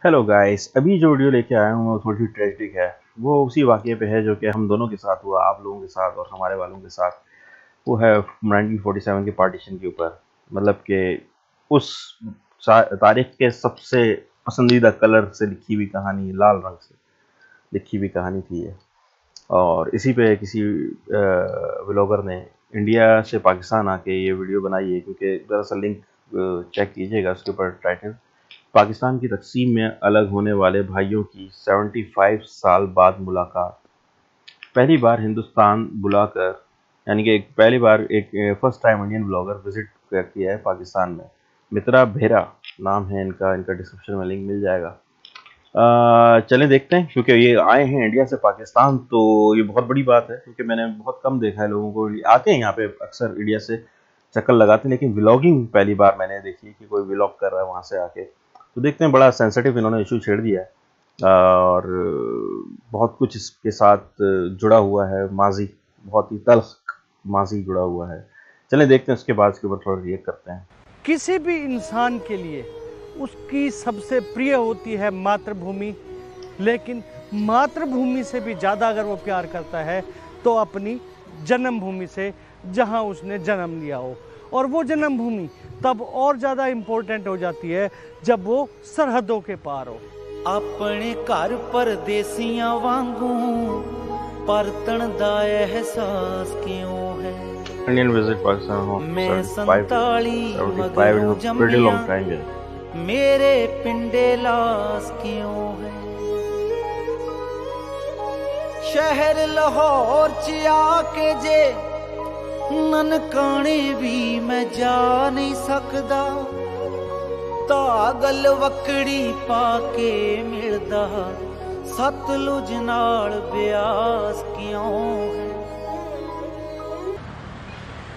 Hello guys, अभी जो video लेके आया हूँ वो थोड़ी ट्रेजिक है। वो उसी वाक़ये पे है जो कि हम दोनों के साथ हुआ, आप लोगों के साथ और हमारे वालों के साथ। वो है 1947 के पार्टीशन के ऊपर। मतलब कि उस तारीख के सबसे पसंदीदा कलर से लिखी हुई कहानी, लाल रंग से लिखी हुई कहानी थी ये। और इसी पे किसी व्लॉगर ने इंडिया से पाकिस्तान आके ये वीडियो बनाई है, क्योंकि दरअसल लिंक चेक कीजिएगा उसके ऊपर टाइटल, पाकिस्तान की तकसीम में अलग होने वाले भाइयों की 75 साल बाद मुलाकात। पहली बार हिंदुस्तान बुलाकर, यानी कि पहली बार एक first time Indian blogger visit किया है पाकिस्तान में। मित्रा भेरा नाम है इनका डिस्क्रिप्शन में लिंक मिल जाएगा। चलें देखते हैं, क्योंकि ये आए हैं इंडिया से पाकिस्तान, तो ये बहुत बड़ी बात है, क्योंकि मैंने बहुत कम देखा है लोगों को आते हैं यहाँ पे, अक्सर इंडिया से चक्कर लगाते हैं, लेकिन व्लॉगिंग पहली बार मैंने देखी कि कोई व्लॉग कर रहा है वहाँ से आके। तो देखते हैं, बड़ा सेंसिटिव इन्होंने इशू छेड़ दिया है और बहुत कुछ इसके साथ जुड़ा हुआ है, माजी बहुत ही तल्ख माजी जुड़ा हुआ है। चलें देखते हैं, उसके बाद इसके ऊपर थोड़ा रिएक्ट करते हैं। किसी भी इंसान के लिए उसकी सबसे प्रिय होती है मातृभूमि, लेकिन मातृभूमि से भी ज़्यादा अगर वो प्यार करता है तो अपनी जन्मभूमि से, जहां उसने जन्म लिया हो। और वो जन्मभूमि तब और ज़्यादा इम्पोर्टेंट हो जाती है जब वो सरहदों के पार हो। अपने घर परदेसियां वांगू परतन दा एहसास क्यों है। Indian visit Pakistan home. मैं 75 मगरों is a pretty long time. मेरे पिंडे लास क्यों है। शहर लाहौर च आके जे ननकाने भी मैं जा नहीं सकदा, तागल वकड़ी पाके मिलदा सतलुज नाल ब्यास क्यों है।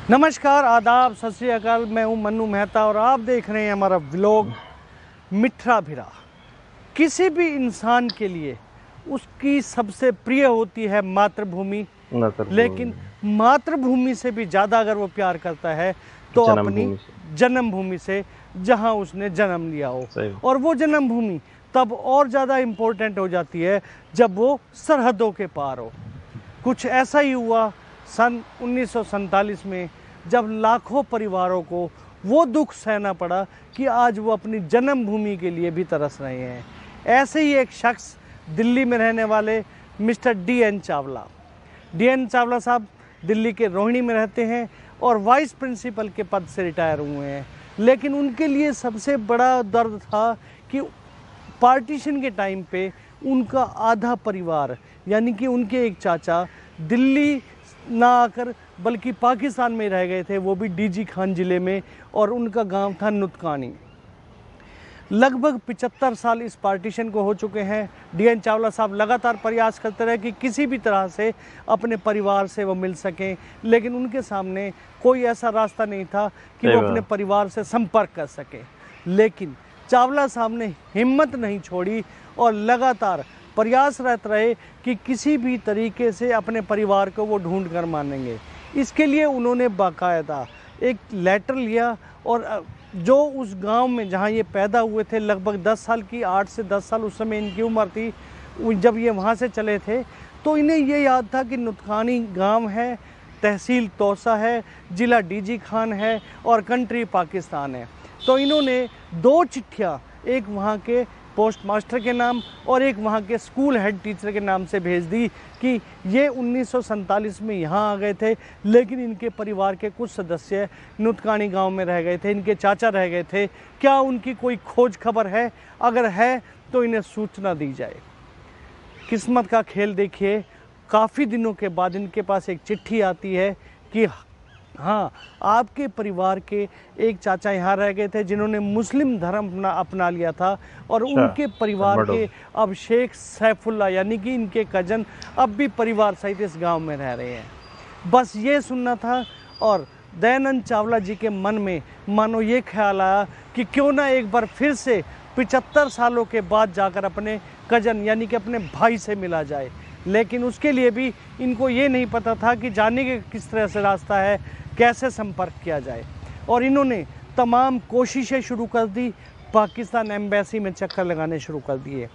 नमस्कार, आदाब, सत श्री अकाल। मैं हूं मन्नू मेहता और आप देख रहे हैं हमारा व्लॉग मिठरा भिरा। किसी भी इंसान के लिए उसकी सबसे प्रिय होती है मातृभूमि, लेकिन मातृभूमि से भी ज़्यादा अगर वो प्यार करता है तो अपनी जन्मभूमि से, जहां उसने जन्म लिया हो। और वो जन्मभूमि तब और ज़्यादा इम्पोर्टेंट हो जाती है जब वो सरहदों के पार हो। कुछ ऐसा ही हुआ सन 1947 में, जब लाखों परिवारों को वो दुख सहना पड़ा कि आज वो अपनी जन्मभूमि के लिए भी तरस रहे हैं। ऐसे ही एक शख्स दिल्ली में रहने वाले mister DN Chawla. DN Chawla साहब दिल्ली के रोहिणी में रहते हैं और वाइस प्रिंसिपल के पद से रिटायर हुए हैं। लेकिन उनके लिए सबसे बड़ा दर्द था कि पार्टीशन के टाइम पे उनका आधा परिवार, यानी कि उनके एक चाचा दिल्ली ना आकर बल्कि पाकिस्तान में रह गए थे, वो भी DG खान ज़िले में, और उनका गांव था नुतकानी। लगभग 75 साल इस पार्टीशन को हो चुके हैं। DN चावला साहब लगातार प्रयास करते रहे कि किसी भी तरह से अपने परिवार से वो मिल सकें, लेकिन उनके सामने कोई ऐसा रास्ता नहीं था कि वो अपने परिवार से संपर्क कर सकें। लेकिन चावला साहब ने हिम्मत नहीं छोड़ी और लगातार प्रयास रहते रहे कि किसी भी तरीके से अपने परिवार को वो ढूंढ कर मानेंगे। इसके लिए उन्होंने बाकायदा एक लेटर लिया और जो उस गांव में जहां ये पैदा हुए थे, लगभग 10 साल की, 8 से 10 साल उस समय इनकी उम्र थी जब ये वहां से चले थे, तो इन्हें ये याद था कि नुतकानी गांव है, तहसील तौसा है, ज़िला DG खान है और कंट्री पाकिस्तान है। तो इन्होंने 2 चिट्ठियाँ, एक वहाँ के पोस्ट मास्टर के नाम और एक वहाँ के स्कूल हेड टीचर के नाम से भेज दी कि ये 1947 में यहाँ आ गए थे, लेकिन इनके परिवार के कुछ सदस्य नुतकानी गांव में रह गए थे, इनके चाचा रह गए थे, क्या उनकी कोई खोज खबर है? अगर है तो इन्हें सूचना दी जाए। किस्मत का खेल देखिए, काफ़ी दिनों के बाद इनके पास एक चिट्ठी आती है कि हाँ, आपके परिवार के एक चाचा यहाँ रह गए थे जिन्होंने मुस्लिम धर्म अपना लिया था और उनके परिवार के अब शेख सैफुल्ला, यानी कि इनके कजन, अब भी परिवार सहित इस गांव में रह रहे हैं। बस ये सुनना था और दयानंद चावला जी के मन में मानो ये ख्याल आया कि क्यों ना एक बार फिर से 75 सालों के बाद जाकर अपने कजन, यानी कि अपने भाई से मिला जाए। लेकिन उसके लिए भी इनको ये नहीं पता था कि जाने के किस तरह से रास्ता है, कैसे संपर्क किया जाए। और इन्होंने तमाम कोशिशें शुरू कर दी, पाकिस्तान एम्बेसी में चक्कर लगाने शुरू कर दिए।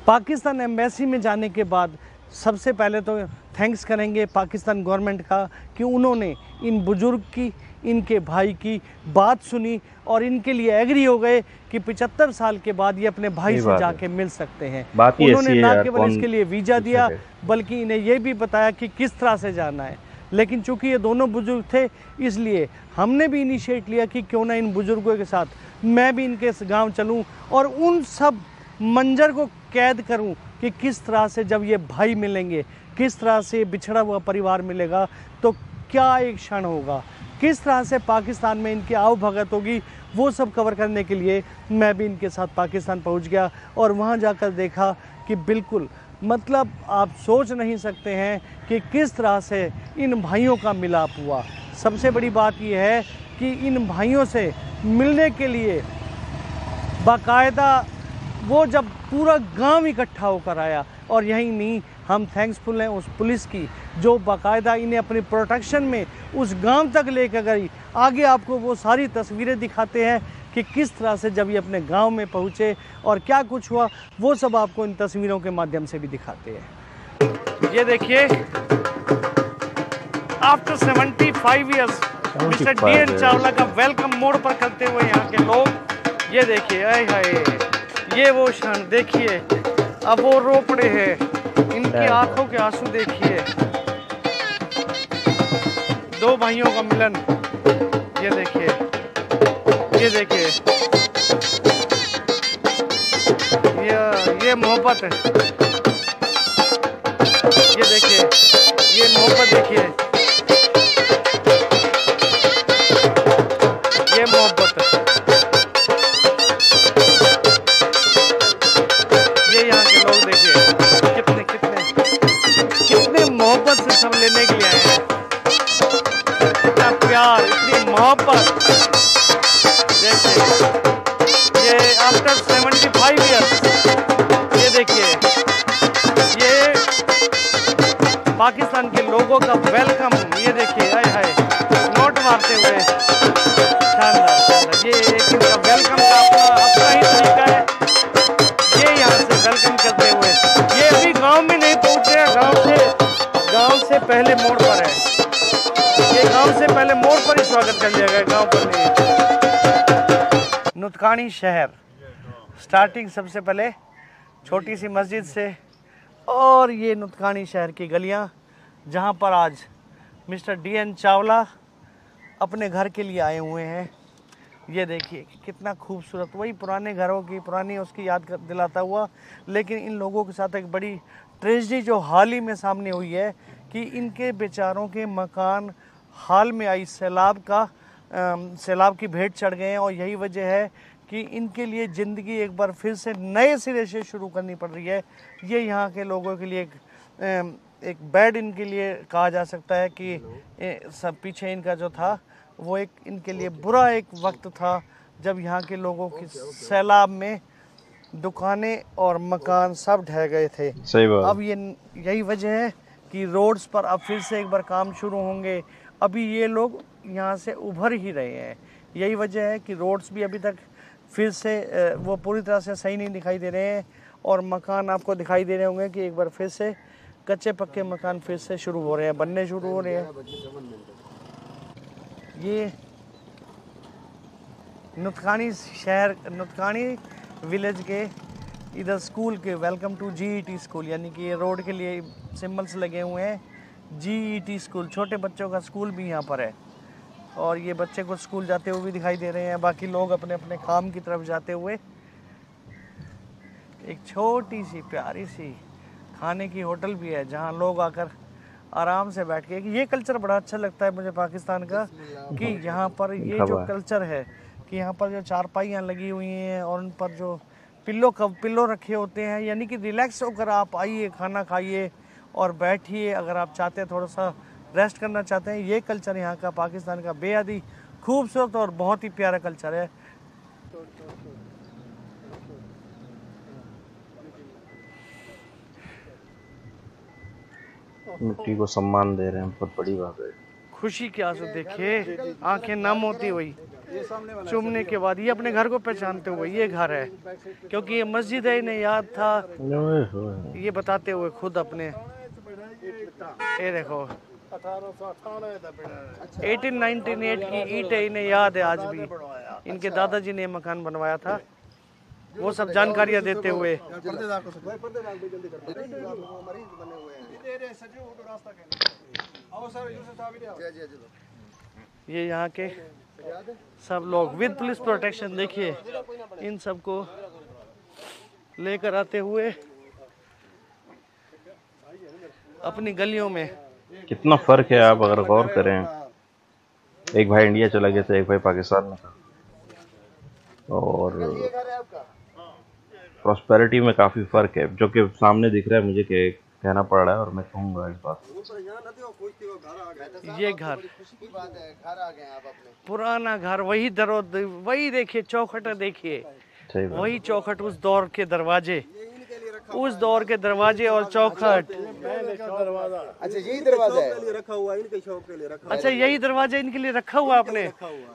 पाकिस्तान एम्बेसी में जाने के बाद सबसे पहले तो थैंक्स करेंगे पाकिस्तान गवर्नमेंट का कि उन्होंने इन बुज़ुर्ग की, इनके भाई की बात सुनी और इनके लिए एग्री हो गए कि 75 साल के बाद ये अपने भाई से जाके मिल सकते हैं। उन्होंने ना केवल इसके लिए वीज़ा दिया बल्कि इन्हें ये भी बताया कि किस तरह से जाना है। लेकिन चूंकि ये दोनों बुजुर्ग थे इसलिए हमने भी इनिशिएट लिया कि क्यों ना इन बुजुर्गों के साथ मैं भी इनके गांव चलूं और उन सब मंजर को कैद करूं कि किस तरह से जब ये भाई मिलेंगे, किस तरह से बिछड़ा हुआ परिवार मिलेगा तो क्या एक क्षण होगा, किस तरह से पाकिस्तान में इनकी आओ भगत होगी, वो सब कवर करने के लिए मैं भी इनके साथ पाकिस्तान पहुंच गया और वहां जाकर देखा कि बिल्कुल मतलब आप सोच नहीं सकते हैं कि किस तरह से इन भाइयों का मिलाप हुआ। सबसे बड़ी बात यह है कि इन भाइयों से मिलने के लिए बाकायदा वो जब पूरा गांव इकट्ठा होकर आया और यही नहीं, हम थैंक्सफुल हैं उस पुलिस की जो बाकायदा इन्हें अपनी प्रोटेक्शन में उस गांव तक लेकर गई। आगे आपको वो सारी तस्वीरें दिखाते हैं कि किस तरह से जब ये अपने गांव में पहुंचे और क्या कुछ हुआ, वो सब आपको इन तस्वीरों के माध्यम से भी दिखाते हैं। ये देखिए after 75 years mister DN Chawla का वेलकम मोड़ पर करते हुए यहाँ के लोग, ये देखिए आए हाय, ये वो क्षण देखिए, अब वो रो पड़े हैं, इनकी आंखों के आंसू देखिए, दो भाइयों का मिलन, ये देखिए, ये देखिए, ये मोहब्बत है, ये देखिए, ये मोहब्बत देखिए, ये मोहब्बत, ये यहाँ के लोग देखिए कितने कितने कितने मोहब्बत से सब लेने के लिए आए हैं, इतना प्यार, इतनी मोहब्बत। देखिए ये आफ्टर 75 ईयर्स, ये देखिए, ये पाकिस्तान के लोगों का वेलकम, ये देखिए आए हाय नोट मारते हुए, शानदार शानदार, ये एक इनका वेलकम का अपना ही तरीका है। ये यहाँ से वेलकम करते हुए, ये अभी गांव में नहीं पहुंचे, गांव से पहले मोड़ पर है, ये गांव से पहले मोड़ पर ही स्वागत कर लिया गया, गांव पर नहीं। नुतकानी शहर स्टार्टिंग सबसे पहले छोटी सी मस्जिद से और ये नुतकानी शहर की गलियां जहां पर आज मिस्टर DN चावला अपने घर के लिए आए हुए हैं। ये देखिए कितना खूबसूरत, वही पुराने घरों की पुरानी उसकी याद दिलाता हुआ। लेकिन इन लोगों के साथ एक बड़ी ट्रेजेडी जो हाल ही में सामने हुई है कि इनके बेचारों के मकान हाल में आई सैलाब की भेंट चढ़ गए हैं और यही वजह है कि इनके लिए ज़िंदगी एक बार फिर से नए सिरे से शुरू करनी पड़ रही है। ये यहाँ के लोगों के लिए एक बैड इनके लिए कहा जा सकता है कि सब पीछे इनका जो था वो एक इनके लिए बुरा एक वक्त था जब यहाँ के लोगों की सैलाब में दुकानें और मकान सब ढह गए थे। सही बात। अब ये यही वजह है कि रोड्स पर अब फिर से एक बार काम शुरू होंगे। अभी ये लोग यहाँ से उभर ही रहे हैं, यही वजह है कि रोड्स भी अभी तक फिर से वो पूरी तरह से सही नहीं दिखाई दे रहे हैं और मकान आपको दिखाई दे रहे होंगे कि एक बार फिर से कच्चे पक्के मकान फिर से शुरू हो रहे हैं, बनने शुरू हो रहे हैं। ये नुतकानी विलेज के इधर स्कूल के वेलकम टू GET स्कूल, यानी कि ये रोड के लिए सिंबल्स लगे हुए हैं। GET स्कूल, छोटे बच्चों का स्कूल भी यहाँ पर है और ये बच्चे को स्कूल जाते हुए भी दिखाई दे रहे हैं, बाकी लोग अपने अपने काम की तरफ जाते हुए। एक छोटी सी प्यारी सी खाने की होटल भी है जहाँ लोग आकर आराम से बैठ के, ये कल्चर बड़ा अच्छा लगता है मुझे पाकिस्तान का कि यहाँ पर ये जो कल्चर है कि यहाँ पर जो चारपाइयाँ लगी हुई हैं और उन पर जो पिल्लो रखे होते हैं, यानी कि रिलैक्स होकर आप आइए, खाना खाइए और बैठिए। अगर आप चाहते हैं थोड़ा सा रेस्ट करना चाहते हैं, ये कल्चर यहाँ का पाकिस्तान का बेहद ही खूबसूरत और बहुत ही प्यारा कल्चर है। मिट्टी को सम्मान दे रहे हैं, बहुत बड़ी बात है। खुशी के आंसू देखिए, आंखें नम होती हुई। चूमने के बाद ये अपने घर को पहचानते हुए ये घर है, क्योंकि ये मस्जिद है, इन्हें याद था ये बताते हुए खुद अपने। ये देखो 1898 की ईंट है, इन्हें याद है आज भी। इनके दादाजी ने मकान बनवाया था, वो सब जानकारियां देते हुए। ये यहाँ के सब लोग विद पुलिस प्रोटेक्शन, देखिए इन सबको लेकर आते हुए अपनी गलियों में। कितना फर्क है आप अगर गौर करें, एक भाई इंडिया चला गया था, एक भाई पाकिस्तान में था, और प्रॉस्पेरिटी में काफ़ी फ़र्क है, जो कि सामने दिख रहा है मुझे कि कहना पड़ रहा है, और मैं कहूँगा इस बात। ये घर पुराना घर, वही दरोद, वही देखिए चौखट देखिए, वही चौखट, उस दौर के दरवाजे, उस दौर के दरवाजे और चौखट। अच्छा यही दरवाजा है रखा हुआ इनके शौक के लिए रखा। अच्छा यही दरवाजा इनके लिए रखा हुआ आपने।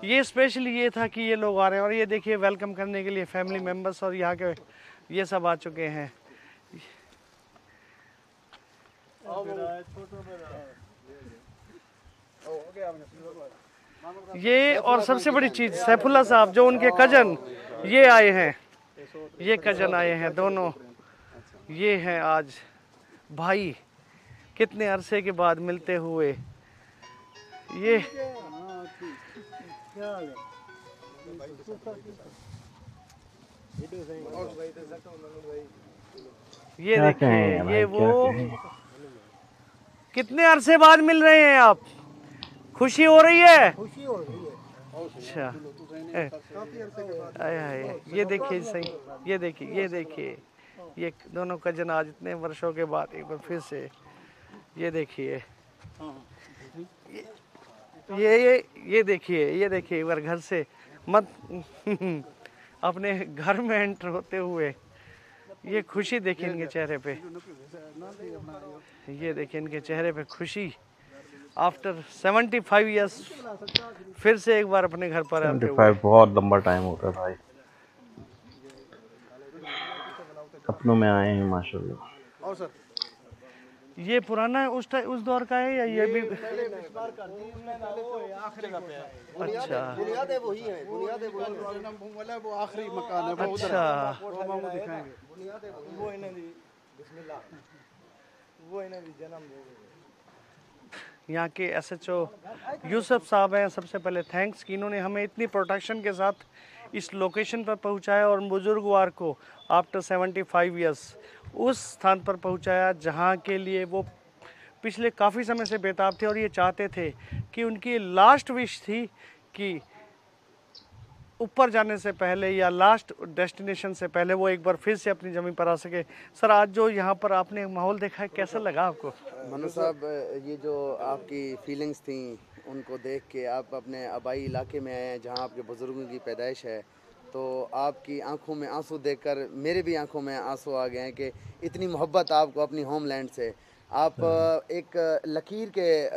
ये स्पेशली ये था कि ये लोग आ रहे हैं, और ये देखिए वेलकम करने के लिए फैमिली मेंबर्स और यहाँ के ये सब आ चुके हैं। ये और सबसे बड़ी चीज सैफुल्ला साहब जो उनके कजन ये आए हैं, ये कजन आए हैं दोनों, ये हैं आज भाई, कितने अरसे के बाद मिलते हुए। ये देखिए, ये वो कितने अरसे बाद मिल रहे हैं आप, खुशी हो रही है? अच्छा ये देखिए सही, ये देखिए, ये देखिए, ये दोनों कजन आज इतने वर्षों के बाद एक बार फिर से, ये देखिए, ये देखिए, ये देखिए, एक बार घर से मत अपने घर में एंटर होते हुए ये खुशी देखिए इनके चेहरे पे, ये देखिए इनके चेहरे पे खुशी। आफ्टर 75 इयर्स फिर से एक बार अपने घर पर आते हुए। 75 बहुत लंबा टाइम होता है भाई, अपनों में आए हैं माशाल्लाह। और सर ये पुराना है उस दौर का है या ये भी? अच्छा बुनियादें वही हैं, बुनियादें वही, वो आखिरी मकान है वो। अच्छा वो दिखाएंगे वो इन्हें भी बिस्मिल्लाह, वो इन्हें भी जन्म दे। यहाँ के SHO यूसुफ साहब हैं, सबसे पहले थैंक्स कि इन्होंने हमें इतनी प्रोटेक्शन के साथ इस लोकेशन पर पहुँचाया और बुजुर्गवार को आफ्टर 75 इयर्स उस स्थान पर पहुँचाया जहाँ के लिए वो पिछले काफ़ी समय से बेताब थे, और ये चाहते थे कि उनकी लास्ट विश थी कि ऊपर जाने से पहले या लास्ट डेस्टिनेशन से पहले वो एक बार फिर से अपनी ज़मीन पर आ सके। सर आज जो यहाँ पर आपने माहौल देखा है, कैसा लगा आपको? मनु साहब, ये जो आपकी फीलिंग्स थी उनको देख के, आप अपने आबाई इलाके में आए हैं जहाँ आपके बुज़ुर्गों की पैदाइश है, तो आपकी आंखों में आंसू देखकर मेरे भी आंखों में आंसू आ गए हैं कि इतनी मोहब्बत आपको अपनी होमलैंड से। आप एक लकीर के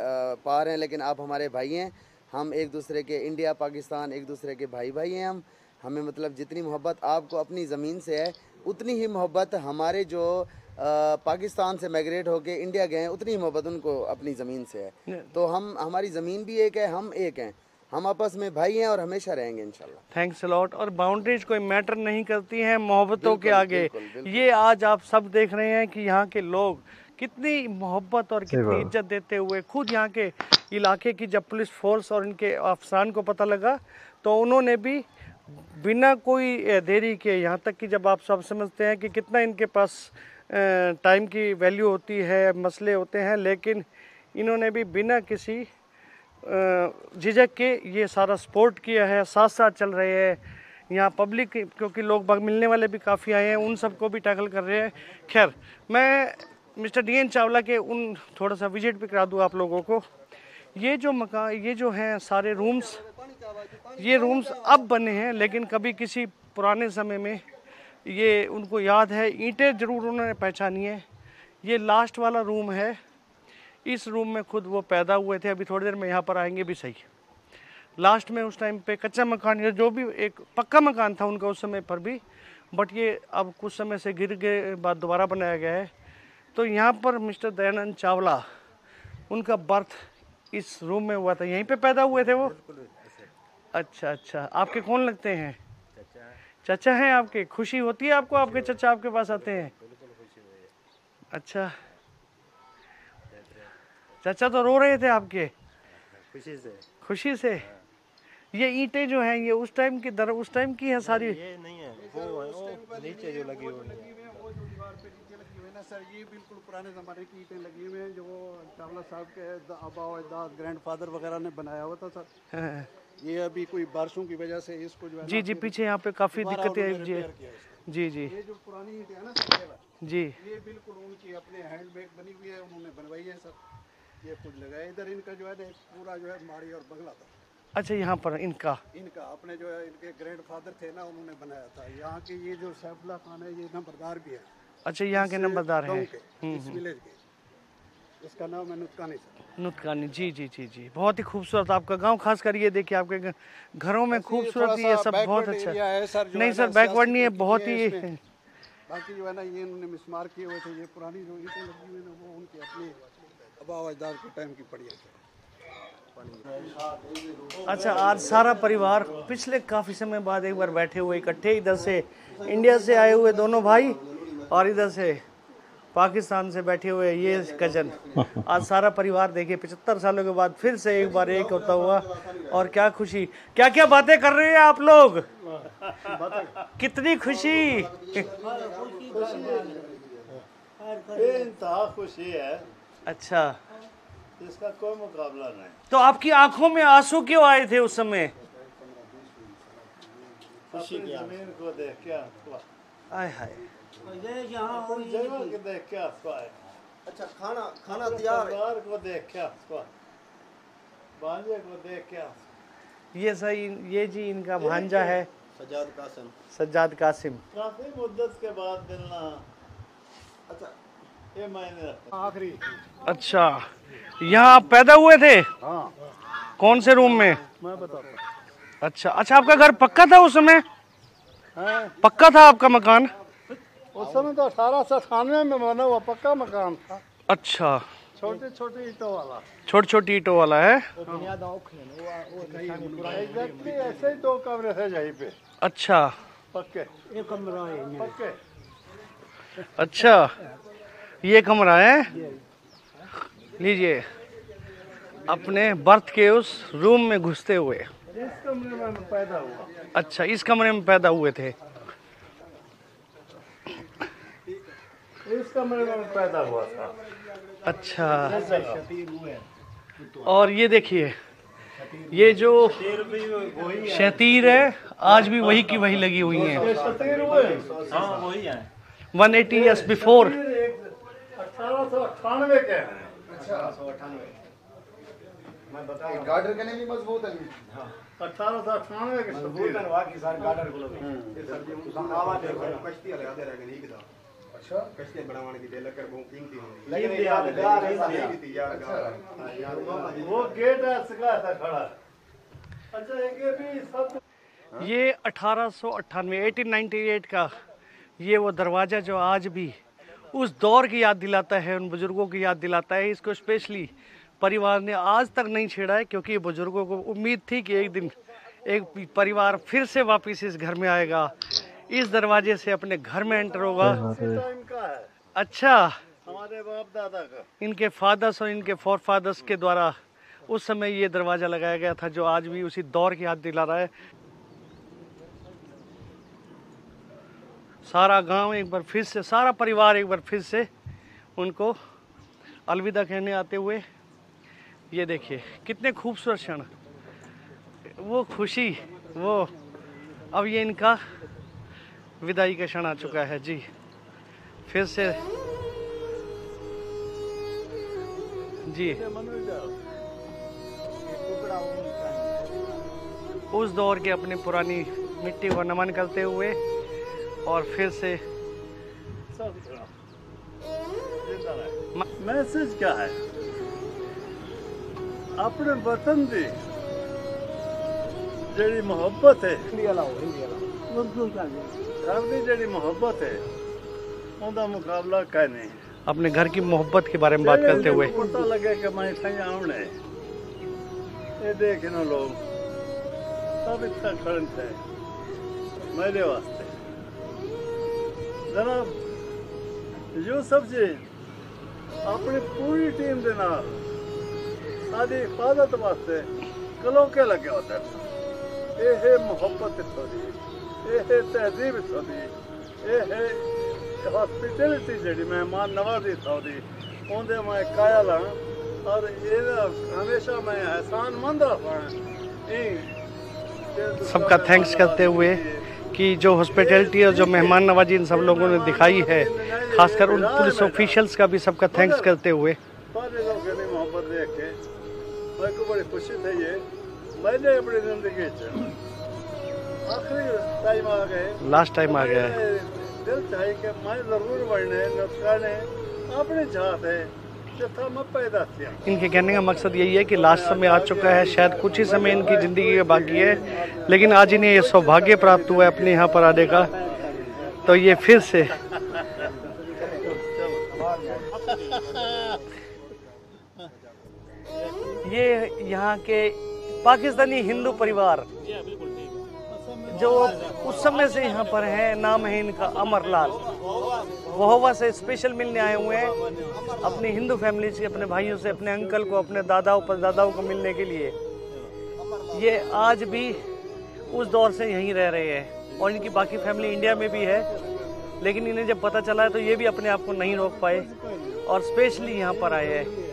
पार हैं, लेकिन आप हमारे भाई हैं। हम एक दूसरे के, इंडिया पाकिस्तान एक दूसरे के भाई भाई हैं। हमें मतलब जितनी मोहब्बत आपको अपनी ज़मीन से है, उतनी ही मोहब्बत हमारे जो पाकिस्तान से माइग्रेट होके इंडिया गए हैं, उतनी ही मोहब्बत उनको अपनी ज़मीन से है। तो हमारी ज़मीन भी एक है, हम एक हैं, हम आपस में भाई हैं और हमेशा रहेंगे इंशाल्लाह। Thanks a lot. और बाउंड्रीज कोई मैटर नहीं करती हैं मोहब्बतों के आगे। ये आज आप सब देख रहे हैं कि यहाँ के लोग कितनी मोहब्बत और कितनी इज्जत देते हुए, खुद यहाँ के इलाके की जब पुलिस फोर्स और इनके अफसरान को पता लगा तो उन्होंने भी बिना कोई देरी के, यहाँ तक कि जब आप सब समझते हैं कि कितना इनके पास टाइम की वैल्यू होती है, मसले होते हैं, लेकिन इन्होंने भी बिना किसी झिझक के ये सारा सपोर्ट किया है, साथ साथ चल रहे हैं। यहाँ पब्लिक, क्योंकि लोग मिलने वाले भी काफ़ी आए हैं, उन सबको भी टैकल कर रहे हैं। खैर, मैं मिस्टर DN चावला के उन थोड़ा सा विजिट भी करा दूँ आप लोगों को। ये जो मकान, ये जो हैं सारे रूम्स, ये रूम्स अब बने हैं, लेकिन कभी किसी पुराने समय में ये उनको याद है, ईंटें ज़रूर उन्होंने पहचानी है। ये लास्ट वाला रूम है, इस रूम में खुद वो पैदा हुए थे। अभी थोड़ी देर में यहाँ पर आएंगे भी सही। लास्ट में उस टाइम पे कच्चा मकान या जो भी एक पक्का मकान था उनका उस समय पर भी, बट ये अब कुछ समय से गिर के बाद दोबारा बनाया गया है। तो यहाँ पर मिस्टर दयानंद चावला, उनका बर्थ इस रूम में हुआ था, यहीं पे पैदा हुए थे वो? अच्छा अच्छा, आपके कौन लगते हैं? चाचा हैं आपके? खुशी होती है आपको आपके चाचा आपके पास आते हैं? अच्छा, चाचा तो रो रहे थे आपके खुशी से। ये ईंटें जो हैं ये उस टाइम की उस टाइम की है सारी? ये नहीं है, वो नीचे जो लगी हुई है वो जो दीवार पे नीचे लगी हुई है ना सर, ये बिल्कुल पुराने ज़माने की ईंटें लगी हुई हैं जो चावला साहब के आबा अजदाद ग्रैंडफादर वगैरह ने बनाया हुआ था सर। हाँ। ये अभी कोई बारिशों की वजह से इसको जो है जी जी, पीछे यहाँ पे काफ़ी दिक्कतें हैं जी जी जी। ये जो पुरानी ईंटें है ना जी, ये बिल्कुल उनकी अपने हैंडमेड बनी हुई है, उन्होंने बनवाई है सर। ये कुछ लगाया इधर इनका जो है ना पूरा जो है माड़ी और बंगला था। अच्छा, यहाँ पर इनका अपने जो है इनके ग्रैंडफादर थे ना, उन्होंने बनाया था। यहाँ के ये जो सैफुल्लाह खान है ये नंबरदार भी है। अच्छा, यहाँ के नंबरदार हैं इस विलेज के, इसका नाम है नुतकानी सर। नुतकानी, जी जी जी जी। बहुत ही खूबसूरत आपका गांव, खास कर ये देखिए आपके घरों में खूबसूरत ये सब बहुत अच्छा है। नहीं सर, बैकवर्ड नहीं है, बहुत ही। बाकी जो है ना ये इन्होंने मिसमार किए हुए थे। ये पुरानी जो ईंटें लगी हुई ना वो उनकी अपनी आबा अजदाद के टाइम की पड़ी है। अच्छा, आज सारा परिवार पिछले काफ़ी समय बाद एक बार बैठे हुए इकट्ठे, इधर से इंडिया से आए हुए दोनों भाई और इधर से पाकिस्तान से बैठे हुए ये कजन। आज सारा परिवार देखिए 75 सालों के बाद फिर से एक बार एक होता हुआ, और क्या खुशी, क्या क्या बातें कर रहे हैं आप लोग, कितनी खुशी। खुशी है, अच्छा, इसका कोई मुकाबला नहीं। तो आपकी आंखों में आंसू क्यों आए थे उस समय? खुशी की जमीन को देख के आय हाय, जगह को देख के आए। अच्छा, खाना तैयार है। परिवार को देख के भांजे को देख के। ये सही, ये जी इनका भांजा है सज्जाद कासिम। काफी मुद्दत के बाद मिलना। अच्छा, ये मायने आखिरी। अच्छा, यहाँ आप पैदा हुए थे? हाँ। कौन से रूम में? मैं बताता। अच्छा अच्छा, आपका घर पक्का था उस समय? पक्का था आपका मकान? उस समय तो 1898 में बना हुआ पक्का मकान था। अच्छा, छोटे छोटे ईंटों वाला। छोटी छोटी ईंटों वाला है। एग्जैक्टली ऐसे ही 2 कमरे थे यहीं पे। अच्छा, पक्के। एक कमरा है पक्के। अच्छा, ये कमरा है। लीजिए, अपने बर्थ के उस रूम में घुसते हुए। इस कमरे में पैदा हुआ। अच्छा, इस कमरे में पैदा हुए थे। इस कमरे में पैदा हुआ था। अच्छा, और ये देखिए, ये जो शतीर है आज भी वही की वही लगी हुई है। 180 ईयर्स बिफोर। 1898 के हैं। 1898 मैं बता रहा हूं। गार्डर के लिए भी मजबूत है। 1898 के मजबूत है। वाकई सर गार्डर को लोग आवा देखो कश्ती लगा दे रहे नहीं किदा। अच्छा, कश्ती बनाने की दे लकर बहुत कीमती होगी। लेकिन यादगार है यार। वो गेट ऐसा था खड़ा। अच्छा, ये भी सब ये 1898 1898 का ये वो दरवाज़ा जो आज भी उस दौर की याद दिलाता है, उन बुज़ुर्गों की याद दिलाता है। इसको स्पेशली परिवार ने आज तक नहीं छेड़ा है, क्योंकि बुज़ुर्गों को उम्मीद थी कि एक दिन एक परिवार फिर से वापस इस घर में आएगा, इस दरवाजे से अपने घर में एंटर होगा। अच्छा, हमारे बाप दादा का, इनके फादर्स और इनके फोर फादर्स के द्वारा उस समय ये दरवाज़ा लगाया गया था, जो आज भी उसी दौर की याद दिला रहा है। सारा गांव एक बार फिर से, सारा परिवार एक बार फिर से उनको अलविदा कहने आते हुए, ये देखिए कितने खूबसूरत क्षण, वो खुशी, वो अब ये इनका विदाई का क्षण आ चुका है जी। फिर से जी उस दौर के अपनी पुरानी मिट्टी को नमन करते हुए और फिर से मैसेज क्या है? अपने वतन दी जेडी मोहब्बत है घर की जेडी मोहब्बत है उनका मुकाबला कह नहीं। अपने घर की मोहब्बत के बारे में बात करते हुए पता लगे कि मैं इतना आने ये देखे ना लोग सब इतना खड़न थे मेरे वास्ते जनाब यूसुफ जी अपनी पूरी टीम के नाल साडी हिफाजत वास्ते कलो के लगे होते ये मोहब्बत इतों दी ये तहजीब इतों दी ये हॉस्पिटलिटी जी मेहमान नवाजी इतों दी उनके मैं कायल हाँ और ये हमेशा मैं एहसानमंद रहा। सबका थैंक्स करते हुए कि जो हॉस्पिटलिटी और जो मेहमान नवाजी इन सब लोगों ने दिखाई है, खासकर उन पुलिस ऑफिशियल्स का भी सबका थैंक्स करते हुए सारे लोग मोहब्बत देख के मेरे को बड़ी खुशी थी। ये मैंने अपनी जिंदगी आखिरी टाइम आ गए, लास्ट टाइम आ गया है। दिल चाहिए कि मैं जरूर बढ़ने नुस्खाने अपने चाहत है जथा मैं पैदा किया। इनके कहने का मकसद यही है कि लास्ट समय आ चुका है, शायद कुछ ही समय इनकी ज़िंदगी के बाकी है, लेकिन आज इन्हें ये सौभाग्य प्राप्त हुआ है अपने यहाँ पर आने का। तो ये फिर से ये यहाँ के पाकिस्तानी हिंदू परिवार जो उस समय से यहाँ पर है, नाम है इनका अमरलाल, वहोवा से स्पेशल मिलने आए हुए हैं अपनी हिंदू फैमिली से, अपने भाइयों से, अपने अंकल को, अपने दादाओं परदादाओं को मिलने के लिए। ये आज भी उस दौर से यहीं रह रहे हैं और इनकी बाकी फैमिली इंडिया में भी है, लेकिन इन्हें जब पता चला है तो ये भी अपने आप को नहीं रोक पाए और स्पेशली यहाँ पर आए हैं।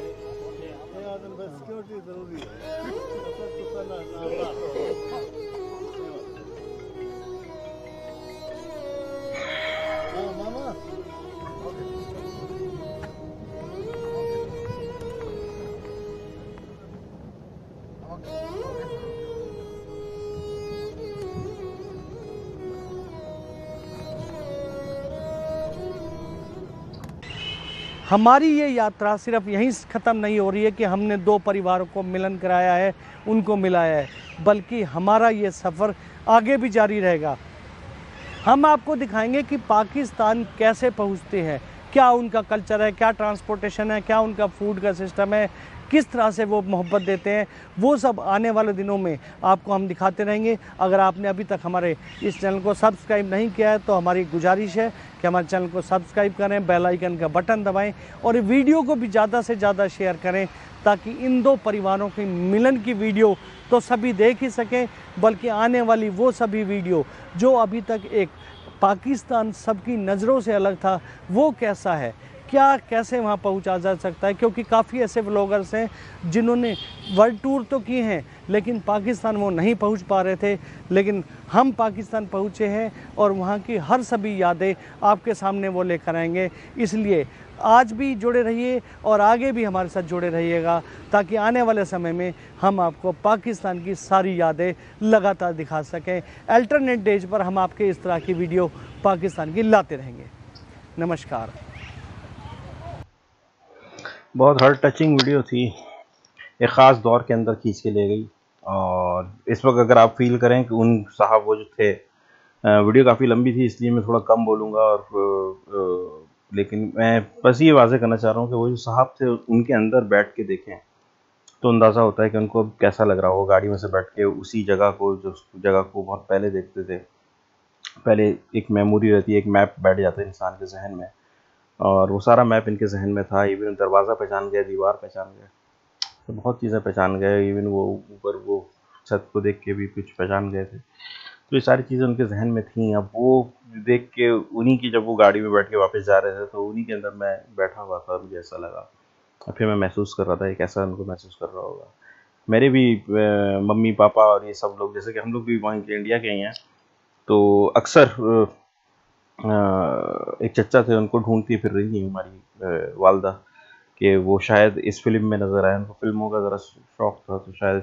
हमारी ये यात्रा सिर्फ यहीं ख़त्म नहीं हो रही है कि हमने दो परिवारों को मिलन कराया है, उनको मिलाया है, बल्कि हमारा ये सफ़र आगे भी जारी रहेगा। हम आपको दिखाएंगे कि पाकिस्तान कैसे पहुंचते हैं, क्या उनका कल्चर है, क्या ट्रांसपोर्टेशन है, क्या उनका फूड का सिस्टम है, किस तरह से वो मोहब्बत देते हैं, वो सब आने वाले दिनों में आपको हम दिखाते रहेंगे। अगर आपने अभी तक हमारे इस चैनल को सब्सक्राइब नहीं किया है तो हमारी गुजारिश है कि हमारे चैनल को सब्सक्राइब करें, बेल आइकन का बटन दबाएं और वीडियो को भी ज़्यादा से ज़्यादा शेयर करें, ताकि इन दो परिवारों के मिलन की वीडियो तो सभी देख ही सकें, बल्कि आने वाली वो सभी वीडियो जो अभी तक एक पाकिस्तान सबकी नज़रों से अलग था, वो कैसा है, क्या कैसे वहाँ पहुँचा जा सकता है। क्योंकि काफ़ी ऐसे व्लॉगर्स हैं जिन्होंने वर्ल्ड टूर तो किए हैं, लेकिन पाकिस्तान वो नहीं पहुँच पा रहे थे, लेकिन हम पाकिस्तान पहुँचे हैं और वहाँ की हर सभी यादें आपके सामने वो लेकर आएंगे। इसलिए आज भी जुड़े रहिए और आगे भी हमारे साथ जुड़े रहिएगा, ताकि आने वाले समय में हम आपको पाकिस्तान की सारी यादें लगातार दिखा सकें। अल्टरनेट डेज पर हम आपके इस तरह की वीडियो पाकिस्तान की लाते रहेंगे। नमस्कार। बहुत हार्ट टचिंग वीडियो थी, एक ख़ास दौर के अंदर खींच के ले गई। और इस वक्त अगर आप फील करें कि उन साहब वो जो थे, वीडियो काफ़ी लंबी थी इसलिए मैं थोड़ा कम बोलूँगा, और लेकिन मैं बस ये वाज़ेह करना चाह रहा हूँ कि वो जो साहब थे उनके अंदर बैठ के देखें तो अंदाज़ा होता है कि उनको कैसा लग रहा हो गाड़ी में से बैठ के उसी जगह को, जो जगह को बहुत पहले देखते थे। पहले एक मेमोरी रहती है, एक मैप बैठ जाता है इंसान के जहन में, और वो सारा मैप इनके जहन में था। इवन दरवाज़ा पहचान गए, दीवार पहचान गए, तो बहुत चीज़ें पहचान गए। इवन वो ऊपर वो छत को देख के भी कुछ पहचान गए थे। तो ये सारी चीज़ें उनके जहन में थी। अब वो देख के उन्हीं की, जब वो गाड़ी में बैठ के वापस जा रहे थे तो उन्हीं के अंदर मैं बैठा हुआ था, मुझे ऐसा लगा। और फिर मैं महसूस कर रहा था एक ऐसा उनको महसूस कर रहा होगा। मेरे भी मम्मी पापा और ये सब लोग, जैसे कि हम लोग भी वहीं के इंडिया के ही हैं, तो अक्सर एक चचा थे, उनको ढूंढती फिर रही है हमारी वालदा कि वो शायद इस फिल्म में नज़र आए। उनको फिल्मों का ज़रा शौक़ था, तो शायद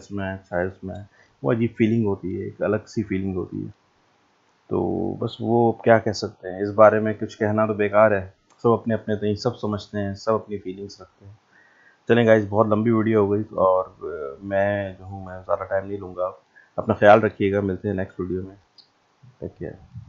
इसमें वो अजीब फीलिंग होती है, एक अलग सी फीलिंग होती है। तो बस वो क्या कह सकते हैं, इस बारे में कुछ कहना तो बेकार है। सब अपने अपने तय सब समझते हैं, सब अपनी फीलिंग्स रखते हैं। चलें गाइस, बहुत लंबी वीडियो हो गई और मैं जो हूँ मैं ज़्यादा टाइम नहीं लूँगा। अपना ख्याल रखिएगा, मिलते हैं नेक्स्ट वीडियो में। Take care.